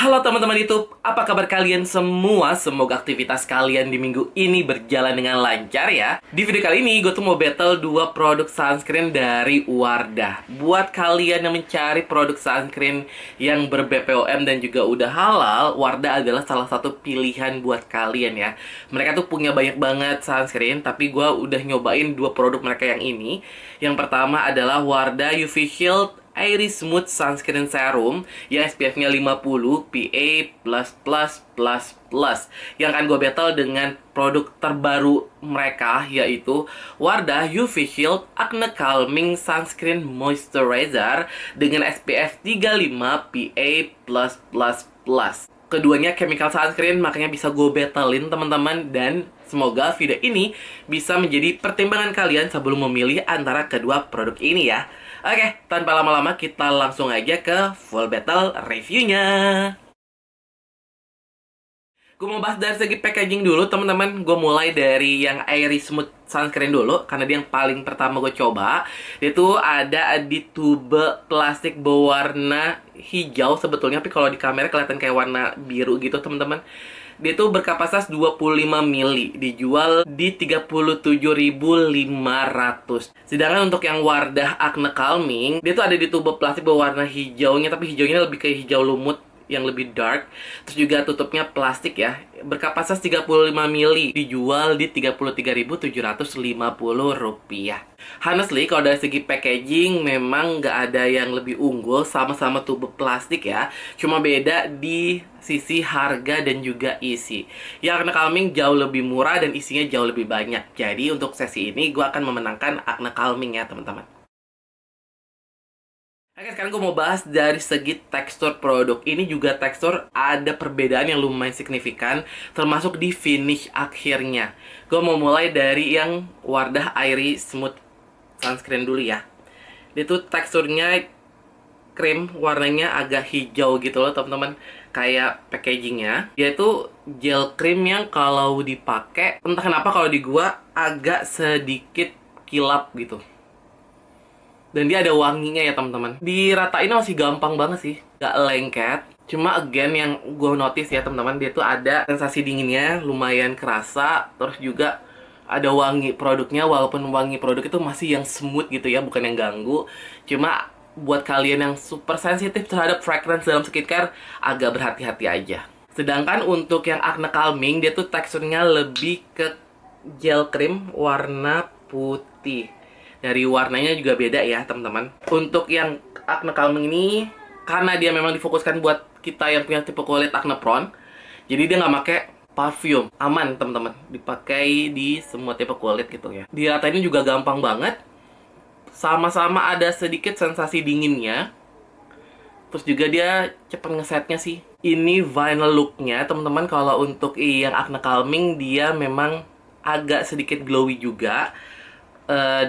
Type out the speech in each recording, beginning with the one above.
Halo teman-teman YouTube, apa kabar kalian semua? Semoga aktivitas kalian di minggu ini berjalan dengan lancar ya. Di video kali ini gue tuh mau battle dua produk sunscreen dari Wardah. Buat kalian yang mencari produk sunscreen yang ber-BPOM dan juga udah halal, Wardah adalah salah satu pilihan buat kalian ya. Mereka tuh punya banyak banget sunscreen, tapi gue udah nyobain dua produk mereka yang ini. Yang pertama adalah Wardah UV Shield Airy Smooth Sunscreen Serum yang SPF-nya 50 PA++++, yang akan gue battle dengan produk terbaru mereka, yaitu Wardah UV Shield Acne Calming Sunscreen Moisturizer dengan SPF 35 PA+++. Keduanya chemical sunscreen, makanya bisa gue battlein teman-teman. Dan semoga video ini bisa menjadi pertimbangan kalian sebelum memilih antara kedua produk ini ya. Oke, tanpa lama-lama kita langsung aja ke full battle reviewnya. Gue mau bahas dari segi packaging dulu teman-teman. Gue mulai dari yang Airy Smooth Sunscreen dulu, karena dia yang paling pertama gue coba. Itu ada di tube plastik berwarna hijau sebetulnya, tapi kalau di kamera kelihatan kayak warna biru gitu teman-teman. Dia tuh berkapasitas 25 mili, dijual di 37.500. Sedangkan untuk yang Wardah Acne Calming, dia tuh ada di tube plastik berwarna hijaunya, tapi hijaunya lebih kayak hijau lumut yang lebih dark. Terus juga tutupnya plastik ya, berkapasitas 35 mili, dijual di Rp33.750. Honestly, kalau dari segi packaging memang nggak ada yang lebih unggul, sama-sama tube plastik ya. Cuma beda di sisi harga dan juga isi. Yang Acne Calming jauh lebih murah dan isinya jauh lebih banyak. Jadi untuk sesi ini gue akan memenangkan Acne Calming ya teman-teman. Oke, sekarang gue mau bahas dari segi tekstur produk. Ini juga tekstur ada perbedaan yang lumayan signifikan, termasuk di finish akhirnya. Gue mau mulai dari yang Wardah Airy Smooth Sunscreen dulu ya. Dia tuh teksturnya krim, warnanya agak hijau gitu loh teman-teman. Kayak packagingnya, dia itu gel krim yang kalau dipakai, entah kenapa kalau di gua agak sedikit kilap gitu. Dan dia ada wanginya ya teman-teman. Diratain masih gampang banget sih, gak lengket. Cuma again yang gue notice ya teman-teman, dia tuh ada sensasi dinginnya lumayan kerasa. Terus juga ada wangi produknya, walaupun wangi produk itu masih yang smooth gitu ya, bukan yang ganggu. Cuma buat kalian yang super sensitif terhadap fragrance dalam skincare, agak berhati-hati aja. Sedangkan untuk yang Acne Calming, dia tuh teksturnya lebih ke gel cream warna putih. Dari warnanya juga beda ya teman-teman. Untuk yang Acne Calming ini, karena dia memang difokuskan buat kita yang punya tipe kulit acne prone, jadi dia nggak pakai parfum. Aman teman-teman, dipakai di semua tipe kulit gitu ya. Diratainnya juga gampang banget. Sama-sama ada sedikit sensasi dinginnya. Terus juga dia cepet ngesetnya sih. Ini vinyl looknya teman-teman. Kalau untuk yang Acne Calming, dia memang agak sedikit glowy juga.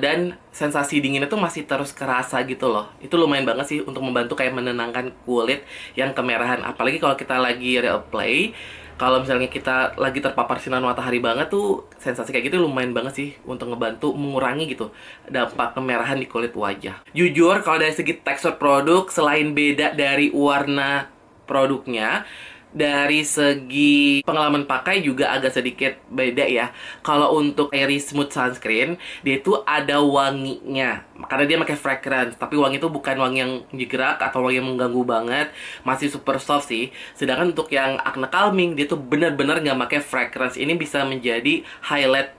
Dan sensasi dinginnya tuh masih terus kerasa gitu loh. Itu lumayan banget sih untuk membantu kayak menenangkan kulit yang kemerahan. Apalagi kalau kita lagi real play, kalau misalnya kita lagi terpapar sinar matahari banget tuh, sensasi kayak gitu lumayan banget sih untuk ngebantu mengurangi gitu dampak kemerahan di kulit wajah. Jujur kalau dari segi tekstur produk, selain beda dari warna produknya, dari segi pengalaman pakai juga agak sedikit beda ya. Kalau untuk Airy Smooth Sunscreen, dia itu ada wanginya karena dia pakai fragrance, tapi wangi itu bukan wangi yang menjegerak atau wangi yang mengganggu banget, masih super soft sih. Sedangkan untuk yang Acne Calming, dia tuh benar-benar nggak pakai fragrance. Ini bisa menjadi highlight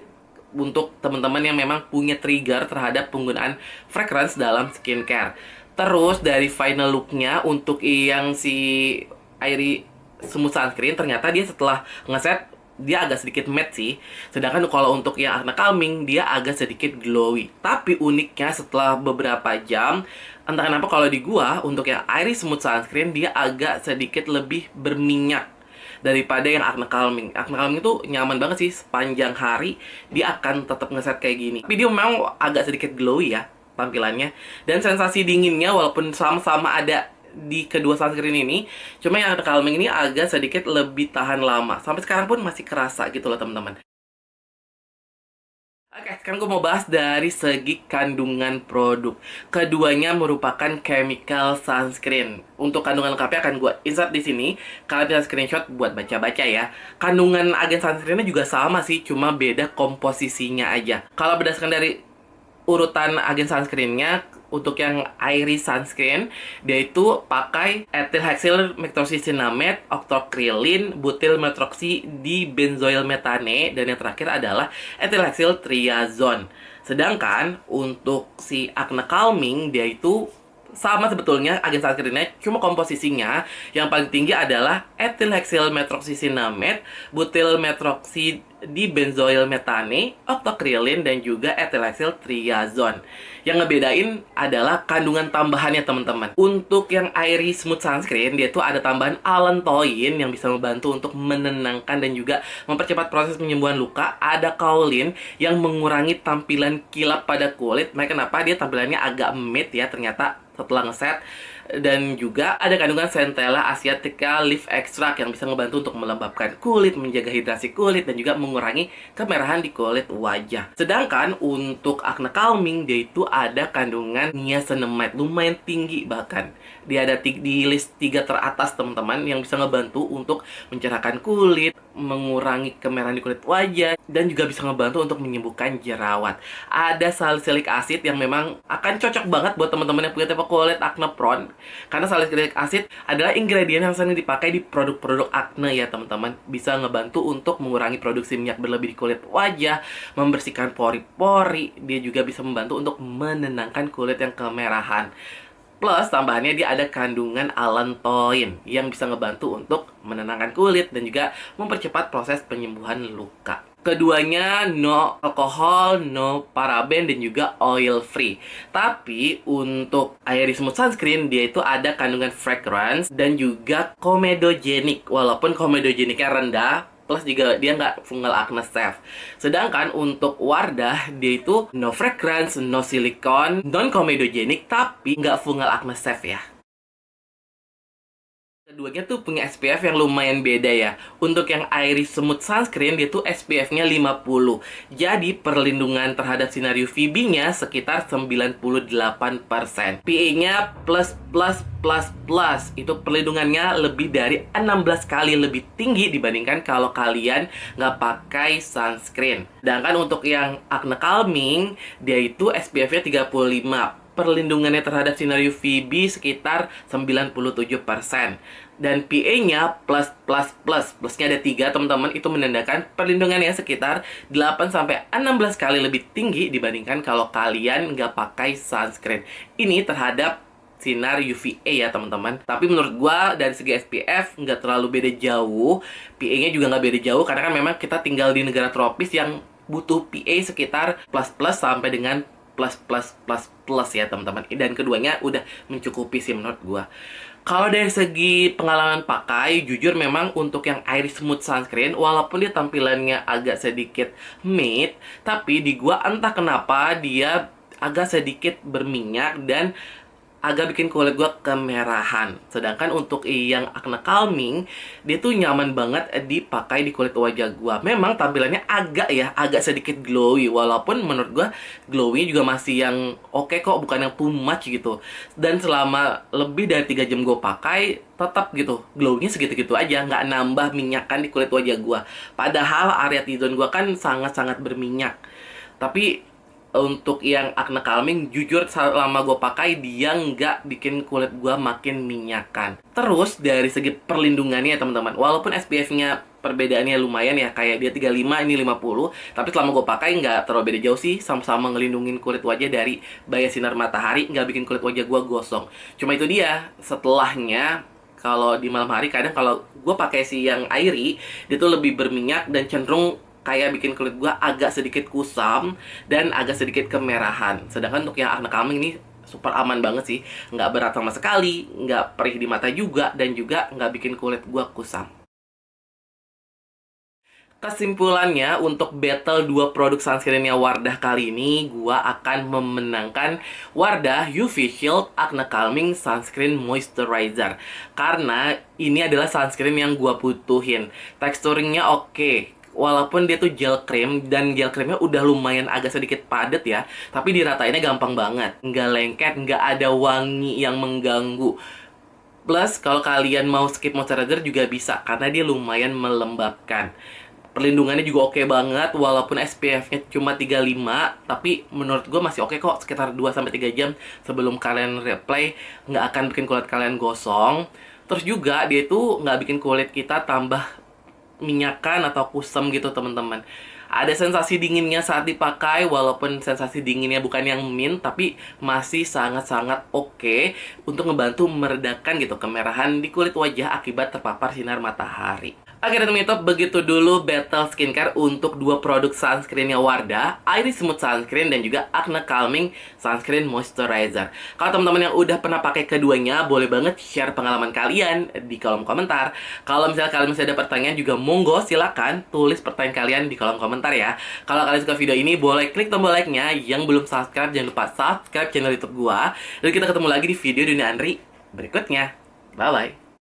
untuk teman-teman yang memang punya trigger terhadap penggunaan fragrance dalam skincare. Terus dari final looknya, untuk yang si Airy Smooth Sunscreen, ternyata dia setelah ngeset dia agak sedikit matte sih. Sedangkan kalau untuk yang Acne Calming, dia agak sedikit glowy. Tapi uniknya setelah beberapa jam, entah kenapa kalau di gua untuk yang Airy Smooth Sunscreen, dia agak sedikit lebih berminyak daripada yang Acne Calming. Acne Calming itu nyaman banget sih, sepanjang hari dia akan tetap ngeset kayak gini. Tapi dia memang agak sedikit glowy ya tampilannya. Dan sensasi dinginnya walaupun sama-sama ada di kedua sunscreen ini, cuma yang Acne Calming ini agak sedikit lebih tahan lama. Sampai sekarang pun masih kerasa gitu loh teman-teman. Oke, sekarang gue mau bahas dari segi kandungan produk. Keduanya merupakan chemical sunscreen. Untuk kandungan lengkapnya akan gue insert di sini. Kalian bisa screenshot buat baca-baca ya. Kandungan agen sunscreennya juga sama sih, cuma beda komposisinya aja. Kalau berdasarkan dari urutan agen sunscreennya, untuk yang airy sunscreen dia itu pakai ethylhexyl methocyanamate, octocrylene, butyl metroxy di benzoyl metane, dan yang terakhir adalah ethylhexyl triazone. Sedangkan untuk si acne calming dia itu sama sebetulnya agen sunscreennya, cuma komposisinya yang paling tinggi adalah ethylhexyl metroxycinnamate, butyl metroxy di benzoyl metane, octocrylene, dan juga ethylhexyl triazone. Yang ngebedain adalah kandungan tambahannya teman-teman. Untuk yang airy smooth sunscreen dia tuh ada tambahan allantoin yang bisa membantu untuk menenangkan dan juga mempercepat proses penyembuhan luka. Ada kaolin yang mengurangi tampilan kilap pada kulit. Makanya kenapa dia tampilannya agak matte ya ternyata setelah ngeset. Dan juga ada kandungan Centella asiatica leaf extract yang bisa membantu untuk melembabkan kulit, menjaga hidrasi kulit, dan juga mengurangi kemerahan di kulit wajah. Sedangkan untuk acne calming dia itu ada kandungan niacinamide lumayan tinggi, bahkan dia ada di list 3 teratas teman-teman, yang bisa ngebantu untuk mencerahkan kulit, mengurangi kemerahan di kulit wajah, dan juga bisa ngebantu untuk menyembuhkan jerawat. Ada salicylic acid yang memang akan cocok banget buat teman-teman yang punya tipe kulit acne prone, karena salicylic acid adalah ingredient yang sering dipakai di produk-produk acne ya teman-teman. Bisa ngebantu untuk mengurangi produksi minyak berlebih di kulit wajah, membersihkan pori-pori. Dia juga bisa membantu untuk menenangkan kulit yang kemerahan. Plus tambahannya dia ada kandungan allantoin yang bisa ngebantu untuk menenangkan kulit dan juga mempercepat proses penyembuhan luka. Keduanya no alkohol, no paraben, dan juga oil free. Tapi untuk airy smooth sunscreen dia itu ada kandungan fragrance dan juga comedogenic. Walaupun comedogenicnya rendah, plus juga dia nggak fungal acne safe. Sedangkan untuk Wardah dia itu no fragrance, no silicone, non comedogenic, tapi nggak fungal acne safe ya. Keduanya tuh punya SPF yang lumayan beda ya. Untuk yang airy smooth sunscreen dia tuh SPF-nya 50. Jadi perlindungan terhadap sinar UVB-nya sekitar 98%. PA-nya plus plus plus plus. Itu perlindungannya lebih dari 16 kali lebih tinggi dibandingkan kalau kalian nggak pakai sunscreen. Sedangkan untuk yang acne calming dia itu SPF-nya 35. Perlindungannya terhadap sinar UVB sekitar 97%. Dan PA-nya plus plus plus. Plusnya ada 3 teman-teman. Itu menandakan perlindungannya sekitar 8-16 kali lebih tinggi dibandingkan kalau kalian nggak pakai sunscreen. Ini terhadap sinar UVA ya teman-teman. Tapi menurut gua dari segi SPF nggak terlalu beda jauh. PA-nya juga nggak beda jauh karena kan memang kita tinggal di negara tropis yang butuh PA sekitar plus plus sampai dengan plus plus plus plus ya teman-teman. Dan keduanya udah mencukupi sih menurut gua. Kalau dari segi pengalaman pakai, jujur memang untuk yang airy smooth sunscreen, walaupun dia tampilannya agak sedikit matte, tapi di gua entah kenapa dia agak sedikit berminyak dan agak bikin kulit gue kemerahan. Sedangkan untuk yang acne calming, dia tuh nyaman banget dipakai di kulit wajah gue. Memang tampilannya agak sedikit glowy. Walaupun menurut gue glowy juga masih yang oke kok, bukan yang too much gitu. Dan selama lebih dari 3 jam gue pakai, tetap gitu, glownya segitu-gitu aja, nggak nambah minyakan di kulit wajah gue. Padahal area T-zone gue kan sangat-sangat berminyak. Tapi untuk yang acne calming, jujur selama gue pakai dia nggak bikin kulit gue makin minyakan. Terus dari segi perlindungannya teman-teman, walaupun SPF-nya perbedaannya lumayan ya, kayak dia 35 ini 50, tapi selama gue pakai nggak terlalu beda jauh sih, sama-sama ngelindungin kulit wajah dari bahaya sinar matahari, nggak bikin kulit wajah gue gosong. Cuma itu dia, setelahnya kalau di malam hari kadang kalau gue pakai si yang airy, dia tuh lebih berminyak dan cenderung kayak bikin kulit gue agak sedikit kusam dan agak sedikit kemerahan. Sedangkan untuk yang acne calming ini super aman banget sih, nggak berat sama sekali, nggak perih di mata juga, dan juga nggak bikin kulit gue kusam. Kesimpulannya, untuk battle 2 produk sunscreennya Wardah kali ini, gua akan memenangkan Wardah UV Shield Acne Calming Sunscreen Moisturizer. Karena ini adalah sunscreen yang gua butuhin. Teksturnya oke, Walaupun dia tuh gel cream, dan gel creamnya udah lumayan agak sedikit padat ya, tapi diratainnya gampang banget, nggak lengket, nggak ada wangi yang mengganggu. Plus, kalau kalian mau skip moisturizer juga bisa, karena dia lumayan melembabkan. Perlindungannya juga oke banget, walaupun SPF-nya cuma 35, tapi menurut gue masih oke kok, sekitar 2-3 jam sebelum kalian reapply, nggak akan bikin kulit kalian gosong. Terus juga, dia itu nggak bikin kulit kita tambah minyakan atau kusam gitu teman-teman. Ada sensasi dinginnya saat dipakai, walaupun sensasi dinginnya bukan yang mint, tapi masih sangat-sangat oke untuk ngebantu meredakan gitu kemerahan di kulit wajah akibat terpapar sinar matahari. Oke teman-teman, itu begitu dulu Battle Skincare untuk dua produk sunscreennya Wardah, Iris Smooth Sunscreen dan juga Acne Calming Sunscreen Moisturizer. Kalau teman-teman yang udah pernah pakai keduanya, boleh banget share pengalaman kalian di kolom komentar. Kalau misalnya kalian masih ada pertanyaan juga, monggo silakan tulis pertanyaan kalian di kolom komentar ya. Kalau kalian suka video ini, boleh klik tombol like-nya. Yang belum subscribe, jangan lupa subscribe channel YouTube gua. Dan kita ketemu lagi di video Dunia Andri berikutnya. Bye-bye.